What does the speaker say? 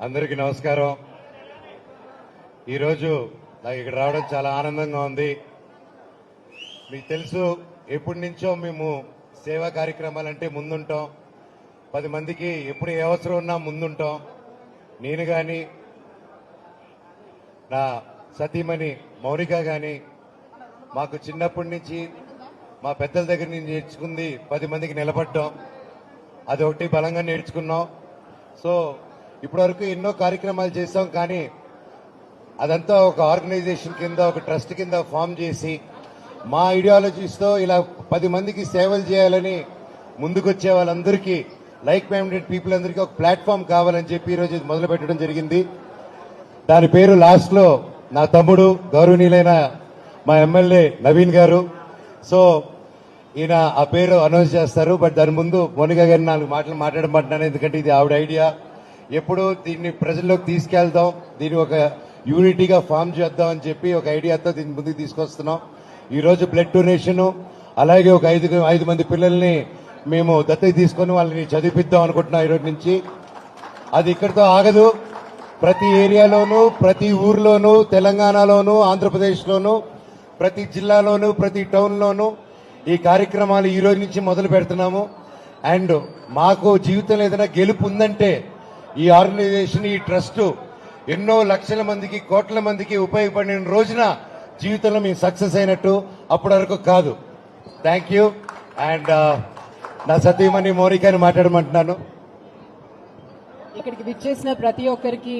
అందరికీ నమస్కారం. ఈరోజు నాకు ఇక్కడ రావడం చాలా ఆనందంగా ఉంది. మీకు తెలుసు, ఎప్పటి నుంచో మేము సేవా కార్యక్రమాలంటే ముందుంటాం. 10 మందికి ఎప్పుడు ఏ అవసరం ఉన్నా ముందుంటాం. నేను కానీ, నా సతీమణి మౌనిక కానీ మాకు చిన్నప్పటి నుంచి మా పెద్దల దగ్గర నుంచి నేర్చుకుంది 10 మందికి నిలబడ్డాం. అదొకటి బలంగా నేర్చుకున్నాం. సో ఇప్పటివరకు ఎన్నో కార్యక్రమాలు చేశాం, కానీ అదంతా ఒక ఆర్గనైజేషన్ కింద, ఒక ట్రస్ట్ కింద ఫామ్ చేసి మా ఐడియాలజీస్తో ఇలా 10 మందికి సేవలు చేయాలని ముందుకొచ్చే వాళ్ళందరికీ, లైక్ మైండెడ్ పీపుల్ అందరికీ ఒక ప్లాట్ఫామ్ కావాలని చెప్పి ఈరోజు ఇది మొదలు పెట్టడం జరిగింది. దాని పేరు లాస్ట్ లో నా తమ్ముడు గౌరవనీయులైన మా ఎమ్మెల్యే నవీన్ గారు. సో ఈయన ఆ పేరు అనౌన్స్ చేస్తారు. బట్ దాని ముందు మోనికా గారిని 4 మాటలు మాట్లాడమంటున్నాను, ఎందుకంటే ఇది ఆవిడ ఐడియా. ఎప్పుడు దీన్ని ప్రజల్లోకి తీసుకెళ్దాం, దీన్ని ఒక యూనిటీగా ఫామ్ చేద్దాం అని చెప్పి ఒక ఐడియాతో దీన్ని ముందుకు తీసుకొస్తున్నాం. ఈ రోజు బ్లడ్ డొనేషన్, అలాగే ఒక 5 మంది పిల్లల్ని మేము దత్తత తీసుకొని వాళ్ళని చదివిద్దాం అనుకుంటున్నాం ఈ రోజు నుంచి. అది ఇక్కడితో ఆగదు. ప్రతి ఏరియాలోనూ, ప్రతి ఊర్లోనూ, తెలంగాణలోనూ, ఆంధ్రప్రదేశ్లోనూ, ప్రతి జిల్లాలోనూ, ప్రతి టౌన్లోనూ ఈ కార్యక్రమాలు ఈ రోజు నుంచి మొదలు పెడుతున్నాము. అండ్ మాకు జీవితంలో ఏదైనా గెలుపు ఉందంటే ఈ ఆర్గనైజేషన్, ఈ ట్రస్ట్ ఎన్నో లక్షల మందికి, కోట్ల మందికి ఉపయోగపడిన రోజున జీవితంలో మేము సక్సెస్ అయినట్టు. అప్పటి వరకు కాదు. Thank you. అండ్ నా సతీమణి మౌనికని మాట్లాడమంటున్నాను. ఇక్కడికి విచ్చేసిన ప్రతి ఒక్కరికి